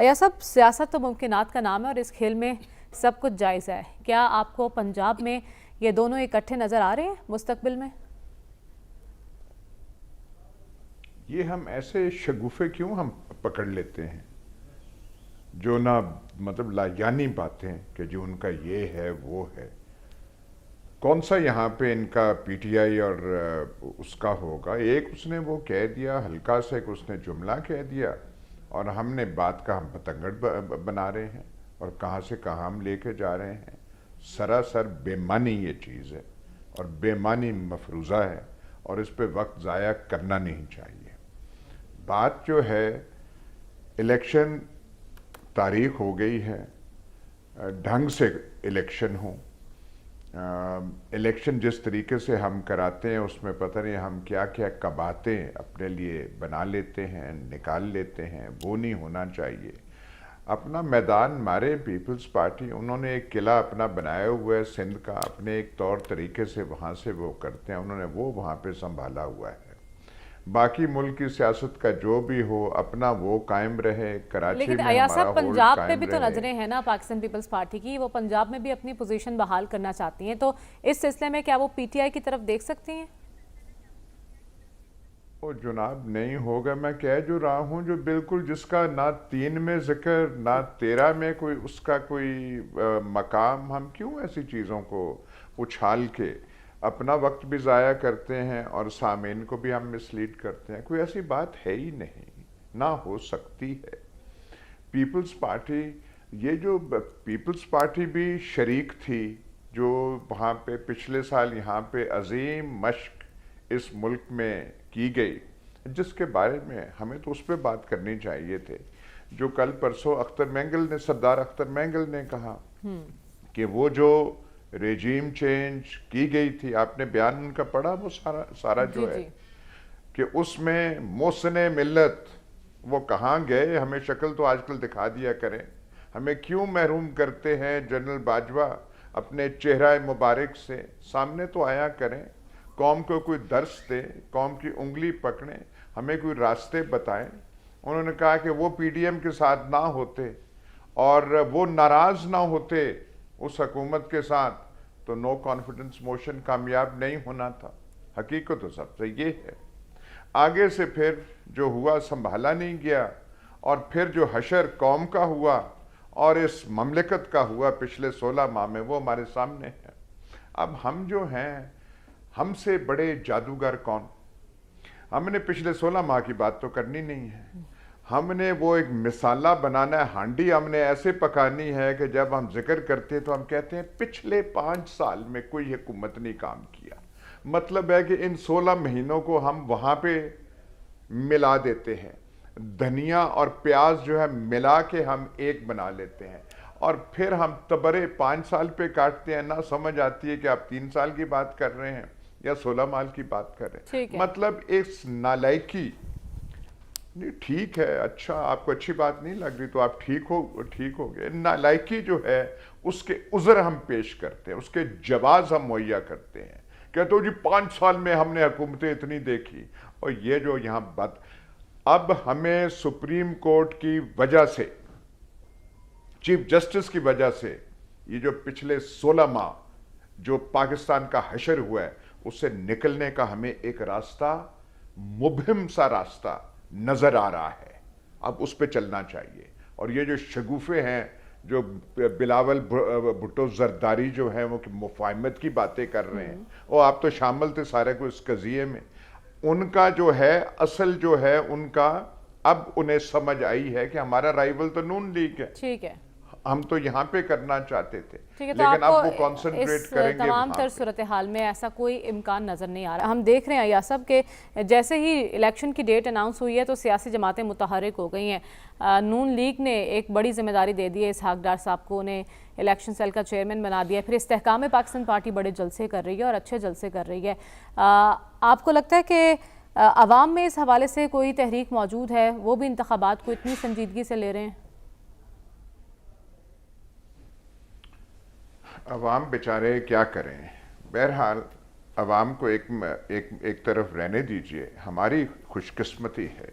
یا سب سیاست تو ممکنات کا نام ہے اور اس کھیل میں سب کچھ جائز ہے. کیا آپ کو پنجاب میں یہ دونوں اکٹھے نظر آ رہے ہیں مستقبل میں؟ یہ ہم ایسے شگوفے کیوں ہم پکڑ لیتے ہیں جو نہ مطلب لا یعنی باتیں کہ جو ان کا یہ ہے وہ ہے. کون سا یہاں پہ ان کا پی ٹی آئی اور اس کا ہوگا؟ ایک اس نے وہ کہہ دیا ہلکا سے کہ اس نے جملہ کہہ دیا اور ہم نے بات کا ہم پتنگڑ بنا رہے ہیں اور کہاں سے کہاں ہم لے کے جا رہے ہیں. سراسر بے معنی یہ چیز ہے اور بے معنی مفروضہ ہے اور اس پہ وقت ضائع کرنا نہیں چاہیے. بات جو ہے الیکشن تاریخ ہو گئی ہے، ڈھنگ سے الیکشن ہو. الیکشن جس طریقے سے ہم کراتے ہیں اس میں پتہ نہیں ہم کیا کیا کباتیں اپنے لیے بنا لیتے ہیں، نکال لیتے ہیں. وہ نہیں ہونا چاہیے. اپنا میدان مارے پیپلز پارٹی، انہوں نے ایک قلعہ اپنا بنایا ہوا ہے سندھ کا، اپنے ایک طور طریقے سے وہاں سے وہ کرتے ہیں، انہوں نے وہ وہاں پہ سنبھالا ہوا ہے. باقی ملک کی سیاست کا جو بھی ہو اپنا وہ قائم رہے. کراچی لیکن میں ایاز ہمارا صاحب ہولڈ پنجاب پہ قائم بھی تو رہے. نظریں ہیں نا پاکستان پیپلز پارٹی کی، وہ پنجاب میں بھی اپنی پوزیشن بحال کرنا چاہتی ہیں، تو اس سلسلے میں کیا وہ پی ٹی آئی کی طرف دیکھ سکتی ہیں؟ وہ جناب نہیں ہوگا. میں کہہ جو رہا ہوں جو بالکل جس کا نہ 3 میں ذکر نہ 13 میں کوئی اس کا کوئی مقام، ہم کیوں ایسی چیزوں کو اچھال کے اپنا وقت بھی ضائع کرتے ہیں اور سامعین کو بھی ہم مسلیڈ کرتے ہیں. کوئی ایسی بات ہے ہی نہیں، نہ ہو سکتی ہے. پیپلز پارٹی، یہ جو پیپلز پارٹی بھی شریک تھی جو وہاں پہ پچھلے سال یہاں پہ عظیم مشق اس ملک میں کی گئی، جس کے بارے میں ہمیں تو اس پہ بات کرنی چاہیے تھے. جو کل پرسوں اختر مینگل نے، سردار اختر مینگل نے کہا کہ وہ جو ریجیم چینج کی گئی تھی، آپ نے بیان ان کا پڑھا وہ سارا جی جو ہے جی کہ اس میں محسن ملت وہ کہاں گئے؟ ہمیں شکل تو آج کل دکھا دیا کریں. ہمیں کیوں محروم کرتے ہیں جنرل باجوہ اپنے چہرہ مبارک سے؟ سامنے تو آیا کریں، قوم کو کوئی درس دیں، قوم کی انگلی پکڑیں، ہمیں کوئی راستے بتائیں. انہوں نے کہا کہ وہ پی ڈی ایم کے ساتھ نہ ہوتے اور وہ ناراض نہ ہوتے اس حکومت کے ساتھ تو نو کانفیڈنس موشن کامیاب نہیں ہونا تھا. حقیقت تو سب سے یہ ہے. آگے سے پھر جو ہوا سنبھالا نہیں گیا اور پھر جو حشر قوم کا ہوا اور اس مملکت کا ہوا پچھلے 16 ماہ میں وہ ہمارے سامنے ہے. اب ہم جو ہیں، ہم سے بڑے جادوگر کون؟ ہم نے پچھلے 16 ماہ کی بات تو کرنی نہیں ہے. ہم نے وہ ایک مسالہ بنانا ہے، ہانڈی ہم نے ایسے پکانی ہے کہ جب ہم ذکر کرتے ہیں تو ہم کہتے ہیں پچھلے 5 سال میں کوئی حکومت نہیں کام کیا. مطلب ہے کہ ان 16 مہینوں کو ہم وہاں پہ ملا دیتے ہیں. دھنیا اور پیاز جو ہے ملا کے ہم ایک بنا لیتے ہیں اور پھر ہم تبرے 5 سال پہ کاٹتے ہیں. نہ سمجھ آتی ہے کہ آپ 3 سال کی بات کر رہے ہیں یا 16 ماہ کی بات کر رہے ہیں. مطلب اس نالائکی. نہیں ٹھیک ہے، اچھا آپ کو اچھی بات نہیں لگ رہی تو آپ ٹھیک ہو گئے. نالائکی جو ہے اس کے عذر ہم پیش کرتے ہیں، اس کے جواز ہم مہیا کرتے ہیں. کہتے ہو جی 5 سال میں ہم نے حکومتیں اتنی دیکھی. اور یہ جو یہاں بات، اب ہمیں سپریم کورٹ کی وجہ سے، چیف جسٹس کی وجہ سے، یہ جو پچھلے 16 ماہ جو پاکستان کا حشر ہوا ہے اس سے نکلنے کا ہمیں ایک راستہ، مبہم سا راستہ نظر آ رہا ہے. اب اس پہ چلنا چاہیے. اور یہ جو شگوفے ہیں جو بلاول بھٹو زرداری جو ہیں وہ مفاہمت کی باتیں کر رہے ہیں، اور آپ تو شامل تھے سارے کو اس قضیے میں، ان کا جو ہے اصل جو ہے ان کا اب انہیں سمجھ آئی ہے کہ ہمارا رائیول تو نون لیگ ہے. ٹھیک ہے، ہم تو یہاں پہ کرنا چاہتے تھے تو لیکن آپ کو اب وہ کانسنٹریٹ اس کریں گے تمام تر صورتحال میں ایسا کوئی امکان نظر نہیں آ رہا. ہم دیکھ رہے ہیں ایاز صاحب کہ جیسے ہی الیکشن کی ڈیٹ اناؤنس ہوئی ہے تو سیاسی جماعتیں متحرک ہو گئی ہیں. نون لیگ نے ایک بڑی ذمہ داری دے دی ہے اسحاق ڈار صاحب کو، انہیں الیکشن سیل کا چیئرمین بنا دیا. پھر استحکام پاکستان پارٹی بڑے جلسے کر رہی ہے اور اچھے جلسے کر رہی ہے. آپ کو لگتا ہے کہ عوام میں اس حوالے سے کوئی تحریک موجود ہے، وہ بھی انتخابات کو اتنی سنجیدگی سے لے رہے ہیں؟ عوام بیچارے کیا کریں. بہرحال عوام کو ایک طرف رہنے دیجئے. ہماری خوش قسمتی ہے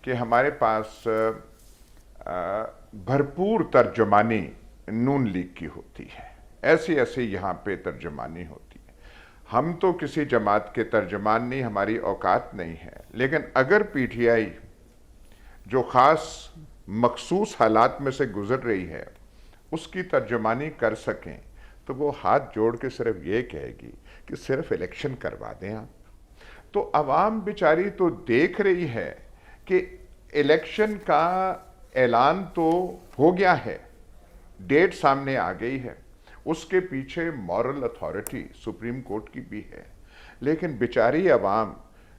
کہ ہمارے پاس भरपूर तर्जमानी नून लीग की होती है, ऐसी ऐसी यहाँ पे तर्जमानी होती है। हम तो किसी जमात के तर्जमान नहीं, हमारी औकात नहीं है, लेकिन अगर पीटीआई जो ख़ास मखसूस हालात में से गुजर रही है उसकी तर्जमानी कर सकें तो वो हाथ जोड़ के सिर्फ ये कहेगी कि सिर्फ इलेक्शन करवा दें आप। तो अवाम बेचारी तो देख रही है कि इलेक्शन का ऐलान तो हो गया है, डेट सामने आ गई है, उसके पीछे मॉरल अथॉरिटी सुप्रीम कोर्ट की भी है, लेकिन बेचारी अवाम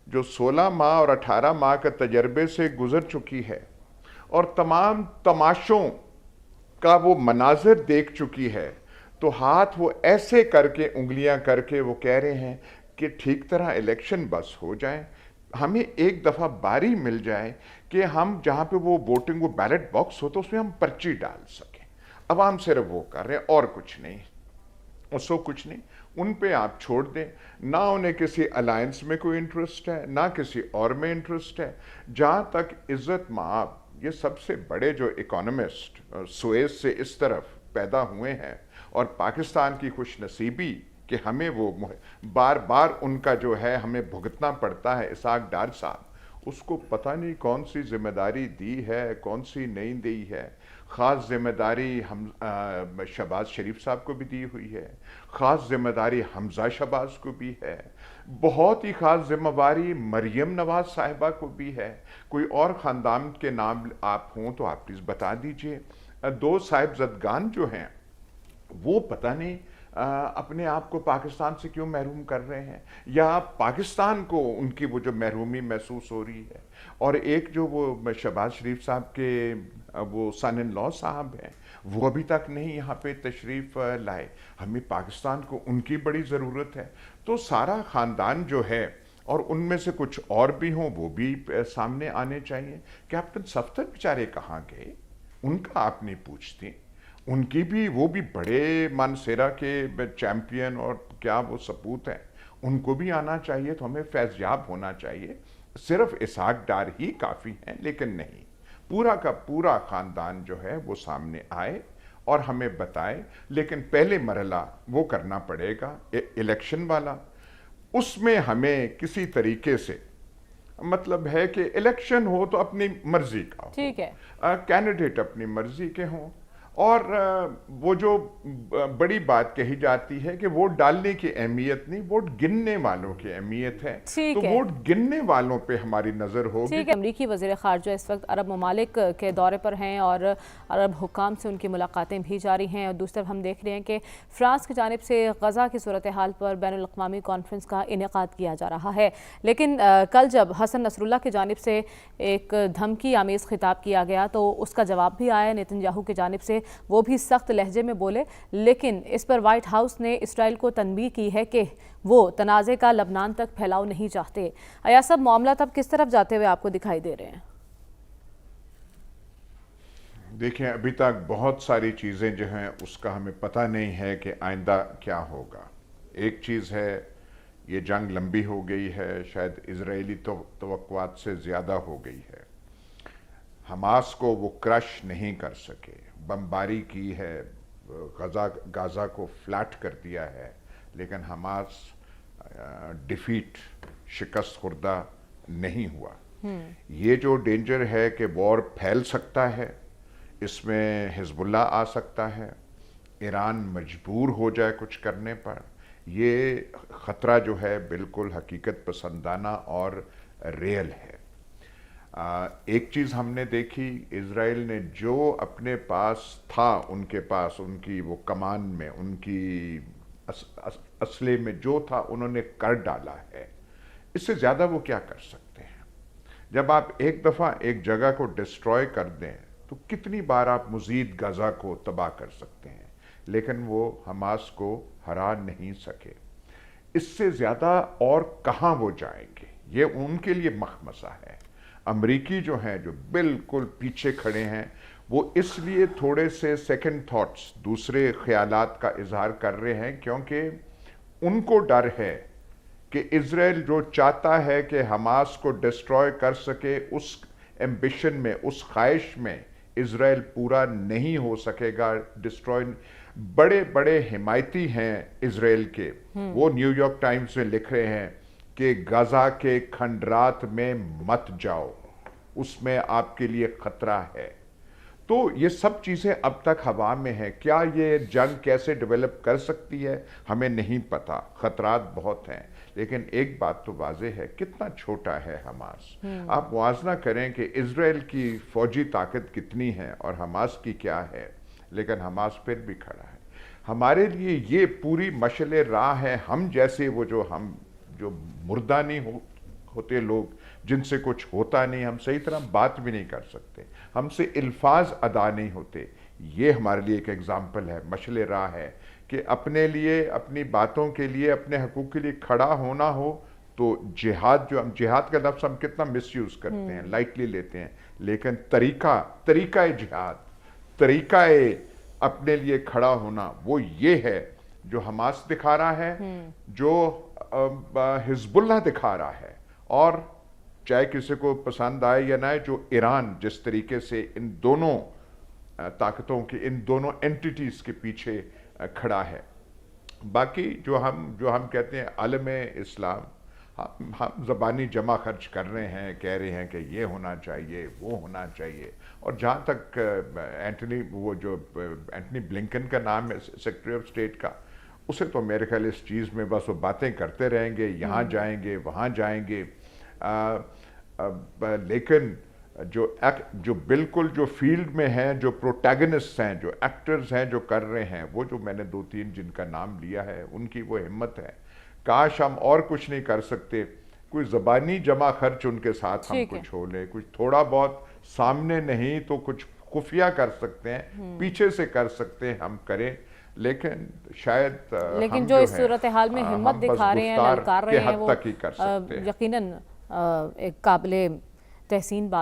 जो 16 माह और 18 माह के तजर्बे से गुजर चुकी है और तमाम तमाशों का वो मनाजिर देख चुकी है, तो हाथ वो ऐसे करके उंगलियां करके वो कह रहे हैं कि ठीक तरह इलेक्शन बस हो जाए, हमें एक दफ़ा बारी मिल जाए कि हम जहाँ पे वो वोटिंग वो बैलेट बॉक्स हो तो उसमें हम पर्ची डाल सकें। अवाम सिर्फ वो कर रहे हैं और कुछ नहीं, उसको कुछ नहीं, उन पे आप छोड़ दें। ना उन्हें किसी अलायंस में कोई इंटरेस्ट है, ना किसी और में इंटरेस्ट है। जहाँ तक इज़्ज़त माब, ये सबसे बड़े जो इकोनॉमिस्ट सुएज से इस तरफ पैदा हुए हैं और पाकिस्तान की खुश नसीबी कि हमें वो बार बार उनका जो है हमें भुगतना पड़ता है, इसाक डार साहब, उसको पता नहीं कौन सी जिम्मेदारी दी है, कौन सी नहीं दी है। ख़ास जिम्मेदारी हम शहबाज शरीफ साहब को भी दी हुई है, ख़ास जिम्मेदारी हमजा शहबाज को भी है, बहुत ही ख़ास जिम्मेदारी मरियम नवाज साहिबा को भी है। कोई और ख़ानदान के नाम आप हों तो आप प्लीज़ बता दीजिए। 2 साहिबजदगान जो हैं वो पता नहीं अपने आप को पाकिस्तान से क्यों महरूम कर रहे हैं, या पाकिस्तान को उनकी वो जो महरूमी महसूस हो रही है। और एक जो वो शहबाज शरीफ साहब के वो सन इन लॉ साहब हैं, वो अभी तक नहीं यहाँ पे तशरीफ़ लाए, हमें पाकिस्तान को उनकी बड़ी ज़रूरत है। तो सारा ख़ानदान जो है, और उनमें से कुछ और भी हों वो भी सामने आने चाहिए। कैप्टन सफ्दर बेचारे कहाँ गए, उनका आप नहीं पूछते। उनकी भी, वो भी बड़े मानसेरा के चैम्पियन और क्या वो सपूत हैं, उनको भी आना चाहिए। तो हमें फैज़याब होना चाहिए, सिर्फ इसाक डार ही काफ़ी हैं, लेकिन नहीं, पूरा का पूरा ख़ानदान जो है वो सामने आए और हमें बताए। लेकिन पहले मरहला वो करना पड़ेगा इलेक्शन वाला, उसमें हमें किसी तरीके से, मतलब है कि इलेक्शन हो तो अपनी मर्जी का हो, ठीक है, कैंडिडेट अपनी मर्जी के हों, और वो जो बड़ी बात कही जाती है कि वोट डालने की अहमियत नहीं, वोट गिनने वालों की अहमियत है, तो वोट गिनने वालों पे हमारी नज़र होगी। ठीक है। अमरीकी वज़ीर ख़ारजा इस वक्त अरब ममालिक के दौरे पर हैं और अरब हुकाम से उनकी मुलाकातें भी जारी हैं। और दूसरी तरफ हम देख रहे हैं कि फ़्रांस की जानिब से गज़ा की सूरत हाल पर बैनुल अक़वामी कॉन्फ्रेंस का इनेकाद किया जा रहा है। लेकिन कल जब हसन नसरुल्लाह की जानिब से एक धमकी आमेज़ खिताब किया गया तो उसका जवाब भी आया नेतन्याहू की जानिब से, वो भी सख्त लहजे में बोले। लेकिन इस पर वाइट हाउस ने इसराइल को तनबीह की है कि वो तनाज़े का लबनान तक फैलाव नहीं चाहते। अया सब मामला तब किस तरफ जाते हुए आपको दिखाई दे रहे हैं? देखिए, अभी तक बहुत सारी चीज़ें जो हैं उसका हमें पता नहीं है कि आइंदा क्या होगा। एक चीज़ है, ये जंग लंबी हो गई है, शायद इजरायली तवक्कुआत से ज़्यादा हो गई है। हमास को वो क्रश नहीं कर सके, बमबारी की है, गाज़ा को फ्लैट कर दिया है, लेकिन हमास डिफीट, शिकस्त खुर्दा नहीं हुआ। ये जो डेंजर है कि वॉर फैल सकता है, इसमें हिजबुल्लाह आ सकता है, ईरान मजबूर हो जाए कुछ करने पर, ये ख़तरा जो है बिल्कुल हकीकत पसंदाना और रियल है। एक चीज़ हमने देखी, इज़राइल ने जो अपने पास था, उनके पास, उनकी वो कमान में, उनकी असले में जो था उन्होंने कर डाला है। इससे ज़्यादा वो क्या कर सकते हैं? जब आप एक दफ़ा एक जगह को डिस्ट्रॉय कर दें तो कितनी बार आप मज़ीद गाज़ा को तबाह कर सकते हैं, लेकिन वो हमास को हरा नहीं सके। इससे ज़्यादा और कहाँ वो जाएंगे, ये उनके लिए मखमसा है। अमरीकी जो हैं, जो बिल्कुल पीछे खड़े हैं, वो इसलिए थोड़े से सेकंड थॉट्स, दूसरे ख्यालात का इजहार कर रहे हैं क्योंकि उनको डर है कि इजराइल जो चाहता है कि हमास को डिस्ट्रॉय कर सके, उस एम्बिशन में, उस ख्वाहिश में इसराइल पूरा नहीं हो सकेगा, डिस्ट्रॉय। बड़े बड़े हिमायती हैं इसराइल के, वो न्यूयॉर्क टाइम्स में लिख रहे हैं कि गाजा के खंडरात में मत जाओ, उसमें आपके लिए खतरा है। तो ये सब चीज़ें अब तक हवा में हैं। क्या ये जंग कैसे डेवलप कर सकती है हमें नहीं पता, खतरात बहुत हैं। लेकिन एक बात तो वाज़ेह है, कितना छोटा है हमास। आप मुआवजा करें कि इजराइल की फौजी ताकत कितनी है और हमास की क्या है, लेकिन हमास फिर भी खड़ा है। हमारे लिए ये पूरी मशले राह है। हम जैसे वो जो मुर्दा नहीं होते लोग, जिनसे कुछ होता नहीं, हम सही तरह बात भी नहीं कर सकते, हमसे अल्फाज अदा नहीं होते, ये हमारे लिए एक एग्जाम्पल है, मशले राह है कि अपने लिए, अपनी बातों के लिए, अपने हकूक़ के लिए खड़ा होना हो तो जिहाद, जो हम जिहाद का लफ्ज़ हम कितना मिसयूज़ करते हैं, लाइटली लेते हैं, लेकिन तरीका जिहाद, तरीका अपने लिए खड़ा होना, वो ये है जो हमास दिखा रहा है, जो हिजबुल्लाह दिखा रहा है, और चाहे किसी को पसंद आए या ना आए, जो ईरान जिस तरीके से इन दोनों ताकतों के, इन दोनों एंटिटीज़ के पीछे खड़ा है। बाकी जो हम कहते हैं आलम इस्लाम, हम ज़बानी जमा खर्च कर रहे हैं, कह रहे हैं कि ये होना चाहिए, वो होना चाहिए। और जहाँ तक एंटनी ब्लिंकन का नाम है, सेक्रेटरी ऑफ स्टेट का, उसे तो मेरे ख्याल इस चीज़ में बस वो बातें करते रहेंगे, यहाँ जाएंगे, वहाँ जाएंगे। लेकिन जो बिल्कुल जो फील्ड में हैं, जो प्रोटैगनिस्ट हैं, जो एक्टर्स हैं, जो कर रहे हैं, वो जो मैंने 2-3 जिनका नाम लिया है, उनकी वो हिम्मत है। काश हम और कुछ नहीं कर सकते, कोई ज़बानी जमा खर्च उनके साथ हम कुछ हो लें, कुछ थोड़ा बहुत सामने नहीं तो कुछ खुफिया कर सकते हैं, पीछे से कर सकते हैं, हम करें। लेकिन शायद लेकिन जो इस सूरत हाल में हिम्मत दिखा रहे हैं, ललकार रहे हैं, वो यकीनन एक काबिले तहसीन बात